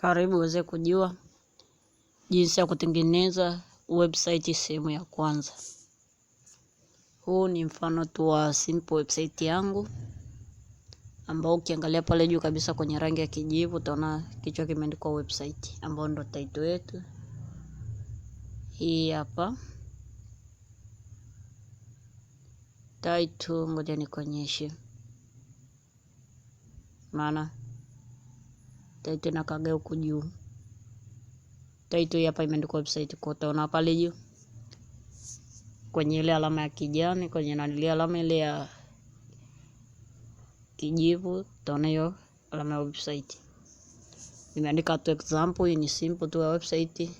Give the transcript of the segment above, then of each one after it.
Karibu uweze kujua jinsi ya kutengeneza website sehemu ya kwanza. Huu ni mfano tu wa simple website yangu ambao ukiangalia pale juu kabisa kwenye rangi ya kijivu utaona kichwa kimeandikwa website ambao ndo title yetu. Hii hapa title, ngoja nikuonyeshe. Maana title inakaga huku juu. Title hapa imeandikwa website, kwa utaona pale juu kwenye ile alama ya kijani, kwenye ile alama ile ya kijivu utaona hiyo alama ya website. Nimeandika tu example, hii ni simple tu ya website.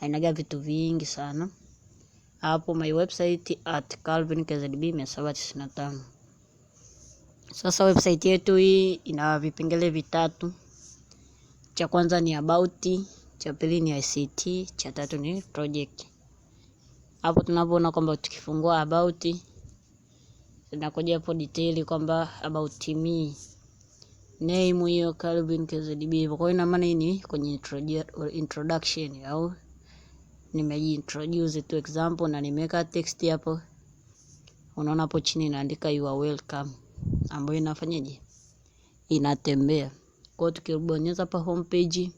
Hainaga vitu vingi sana. Hapo my website at Calvin KZB 795. Sasa website yetu hii ina vipengele vitatu. Cha kwanza ni about, cha pili ni ICT, cha tatu ni project. Hapo tunapoona kwamba tukifungua about tunakuja hapo detail kwamba about me. Name hiyo Calvin KZB. Kwa hiyo ina maana ni kwenye introduction au nimeintroduce to example na nimeweka text hapo. Unaona hapo chini inaandika you are welcome, ambayo inafanyaje? Inatembea. Kwa hiyo tukibonyeza hapa homepage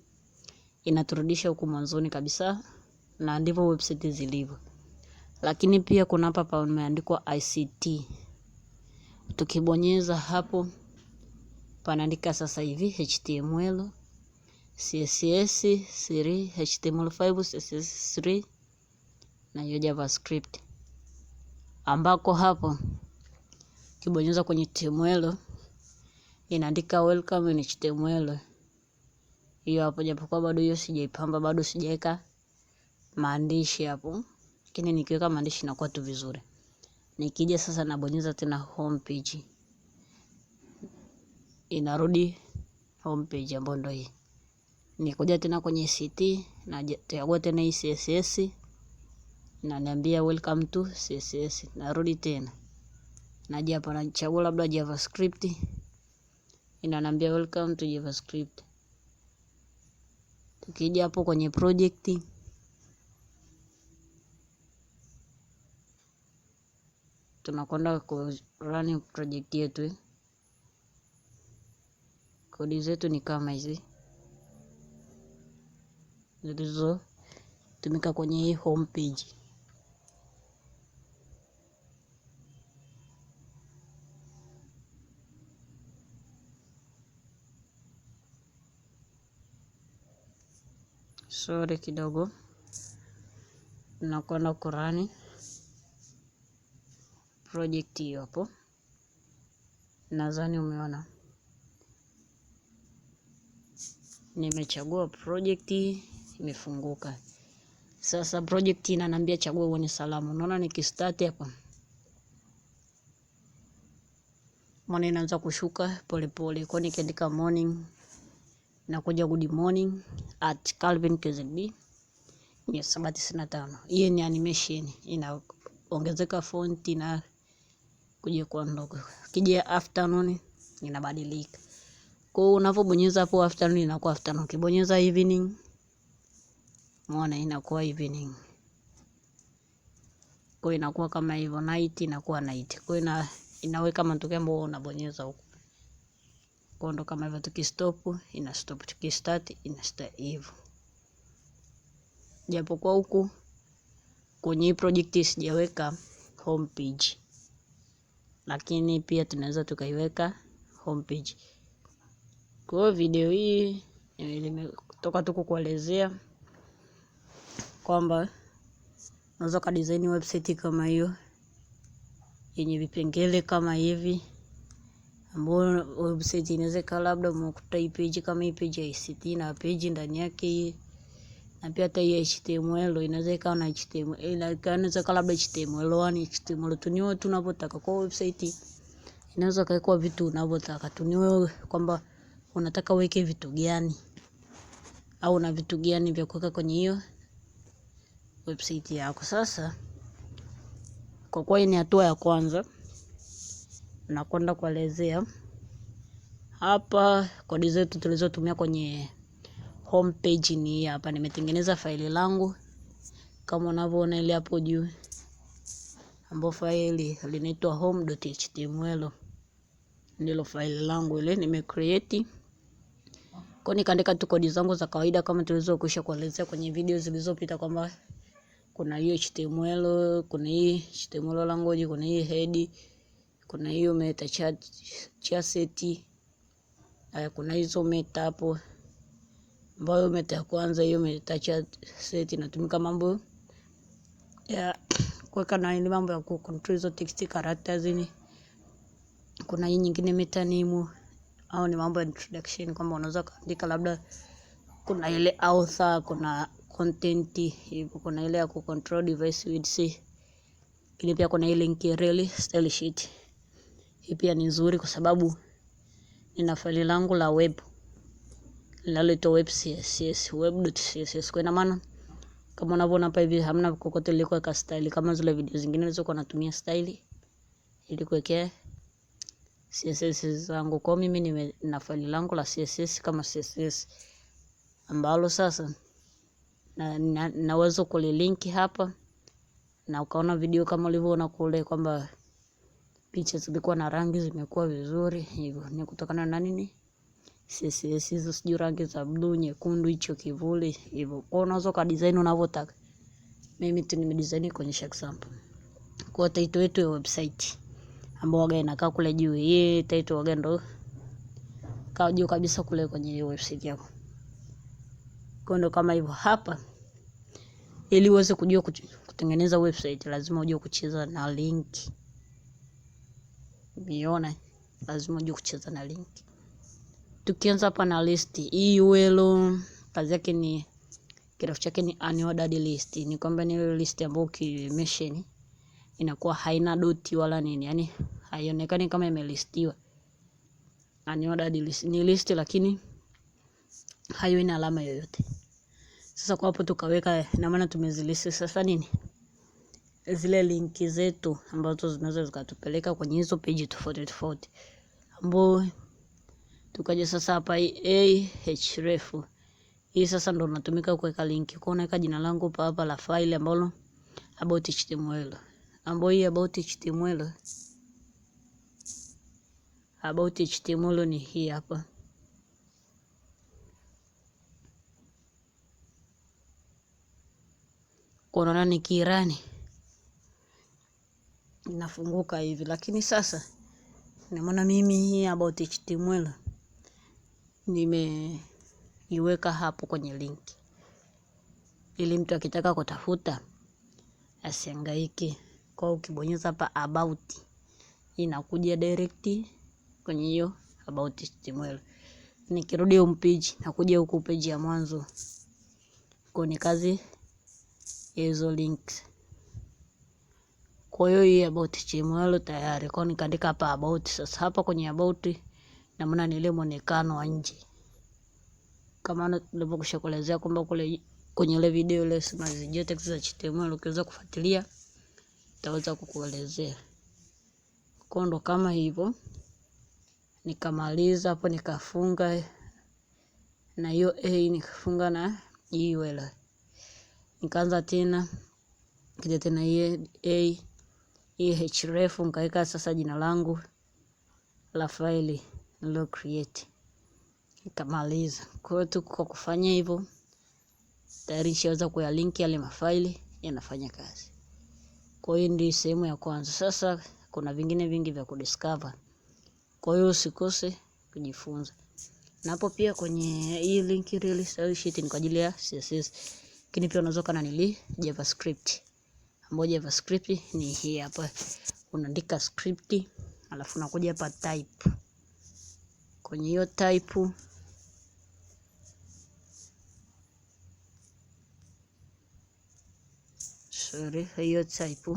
inaturudisha huko mwanzoni kabisa, na ndivyo website zilivyo. Lakini pia kuna hapa pameandikwa ICT. Tukibonyeza hapo panaandika sasa hivi HTML, CSS 3, HTML5, CSS 3 na hiyo JavaScript. Ambako hapo ukibonyeza kwenye HTML inaandika welcome in HTML. Hiyo hapo, japokuwa bado hiyo sijaipamba, bado sijaweka maandishi hapo. Lakini nikiweka maandishi inakuwa tu vizuri. Nikija sasa nabonyeza tena homepage, inarudi homepage ambayo ndio hii. Nikuja tena kwenye CT na chagua tena hii CSS na niambia welcome to CSS. Narudi tena. Naja hapa nachagua labda JavaScript. Inaniambia welcome to JavaScript. Tukija hapo kwenye project tunakwenda ku run project yetu. Kodi zetu ni kama hizi zilizo tumika kwenye hii homepage. Sorry kidogo, nakwenda kurani project hiyo hapo. Nadhani umeona nimechagua project, imefunguka. Sasa project inaniambia chagua uone salamu. Unaona nikistart hapa mbona inaanza kushuka pole pole. Kwa nikiandika morning na kuja good morning at Calvin KZB 795. Hii ni animation, inaongezeka font na kuja kwa ndogo. Kija afternoon inabadilika. Kwa hiyo unapobonyeza hapo afternoon inakuwa afternoon. Ukibonyeza evening unaona inakuwa evening. Kwa hiyo inakuwa kama hivyo, night inakuwa night. Kwa hiyo inaweka matokeo ambayo unabonyeza huko. Kwa ndo kama hivyo, tukistop ina stop, tukistart ina start hivyo. Japo kwa huku kwenye project sijaweka homepage, lakini pia tunaweza tukaiweka homepage. Kwa hiyo video hii nimetoka tu kukuelezea kwamba unaweza ka design website kama hiyo yenye vipengele kama hivi, ambapo website inaweza kaa labda umekuta hii page kama hii page ya ICT na page ndani yake hii, na pia hata hii HTML inaweza kaa na HTML, inaweza kaa labda HTML1, HTML2, ni wewe tunapotaka. Kwa website inaweza kaekwa vitu unavyotaka tu, ni wewe kwamba unataka uweke vitu gani au una vitu gani vya kuweka kwenye hiyo website yako. Sasa kwa kuwa hii ni hatua ya kwanza, nakwenda kuelezea hapa kodi zetu tulizotumia kwenye home page ni hapa. Nimetengeneza faili langu kama unavyoona ile hapo juu, ambapo faili linaitwa home.html. Ndilo faili langu ile nimecreate. Kwa nikaandika tu kodi zangu za kawaida kama tulizokwisha kuelezea kwenye video zilizopita, kwamba kuna hiyo HTML, kuna hii HTML language, kuna hii head, kuna hiyo meta chassis, kuna hizo meta hapo, ambayo meta ya kwanza hiyo meta chassis inatumika mambo ya kuweka na ile mambo ya control hizo text characters ni. Kuna hii nyingine meta name, au ni mambo ya introduction, kwamba unaweza kuandika labda kuna ile author, kuna content hivyo, kuna ile ya control device width, ile pia kuna ile link rel style sheet. Hii pia ni nzuri kwa sababu nina faili langu la web linaloitwa web css, web.css. Kwa maana kama unavyoona hapa hivi hamna kokote ile kwa style kama zile video zingine nilizokuwa natumia style ili kuwekea css zangu. Kwa mimi nina faili langu la css kama css, ambalo sasa naweza kulilink hapa na ukaona video kama ulivyoona kule, kwamba picha zilikuwa na rangi zimekuwa vizuri hivyo. Ni kutokana na nini? CSS hizo, sijui rangi za blue, nyekundu, hicho kivuli hivyo. Kwa unaweza ka design unavyotaka. Mimi tu nimedesign kuonyesha example. Kwa title yetu ya website ambayo waga inakaa kule juu, hii title waga ndo kaa juu kabisa kule kwenye website yako. Kwa ndo kama hivyo hapa. Ili uweze kujua kutengeneza website lazima ujue kucheza na link. Umeona? Lazima ujue kucheza na link. Tukianza hapa na list, hii URL kazi yake ni kirefu chake ni unordered list. Ni kwamba ni ile list ambayo ukimention inakuwa haina dot wala nini, yani haionekani kama imelistiwa. Unordered list ni list lakini haina alama yoyote. Sasa kwa hapo tukaweka, na maana tumezilist sasa nini, zile linki zetu ambazo zinaweza zikatupeleka kwenye hizo page tofauti tofauti, ambapo tukaje sasa hapa ahref. Hii sasa ndo natumika kuweka linki. Kwa unaweka jina langu hapa la file ambalo about html, ambapo hii about html ni hii hapa. Kwa unaona nikirani inafunguka hivi, lakini sasa na maana mimi hii about html nimeiweka hapo kwenye link, ili mtu akitaka kutafuta asihangaike. Kwa ukibonyeza hapa about, inakuja direct kwenye hiyo about html. Nikirudi home page nakuja huku page ya mwanzo, kwa ni kazi hizo links. Kwa hiyo hii about html tayari. Kwa nikaandika hapa about. Sasa hapa kwenye about na maana ni ile muonekano wa nje, kama nilivyokusha kuelezea kwamba kule kwenye ile video ile sema zijue text za html, ukiweza kufuatilia nitaweza kukuelezea. Kwa ndo kama hivyo nikamaliza hapo, nikafunga na hiyo nikafunga na hii URL. Nikaanza tena kija tena hii href, nikaweka sasa jina langu la faili nilo create, nikamaliza. Kwa hiyo kwa kufanya hivyo tayari nishaweza kuya link yale mafaili yanafanya kazi. Kwa hiyo ndio sehemu ya kwanza. Sasa kuna vingine vingi vya kudiscover, kwa hiyo usikose kujifunza. Na hapo pia kwenye hii link rel style sheet ni kwa ajili ya CSS, lakini pia unaweza kana nili JavaScript, ambapo JavaScript ni hii hapa. Unaandika script alafu unakuja hapa type. Kwenye hiyo type hiyo type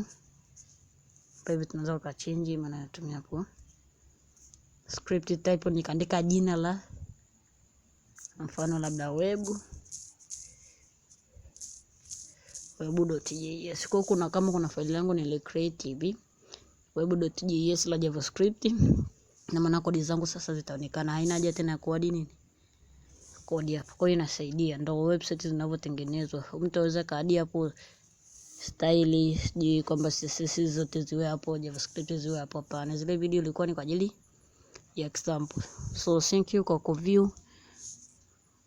pale tunaweza kuchange maana natumia hapo script type. Nikaandika jina la mfano labda web.js. Kwa kuna kama kuna faili yangu nile create hivi web.js la JavaScript, na maana kodi zangu sasa zitaonekana, haina haja tena ya kuadi nini kodi hapa. Kwa hiyo inasaidia, ndio website zinavyotengenezwa. Mtu aweza kaadi hapo style, sijui kwamba CSS zote ziwe hapo, JavaScript ziwe hapo. Hapana, zile video ilikuwa ni kwa ajili ya example. So thank you kwa kuview,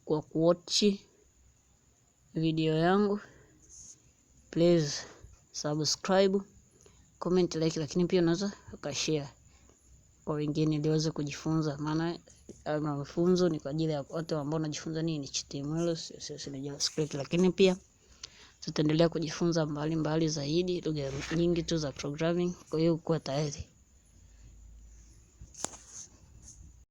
kwa kuwatch video yangu. Please subscribe, comment, like, lakini pia unaweza ukashare kwa wengine ili waweze kujifunza, maana mafunzo ni kwa ajili ya watu ambao wanajifunza nini, HTML, CSS na JavaScript, lakini pia tutaendelea kujifunza mbali zaidi lugha nyingi tu za programming. Kwa hiyo kuwa tayari.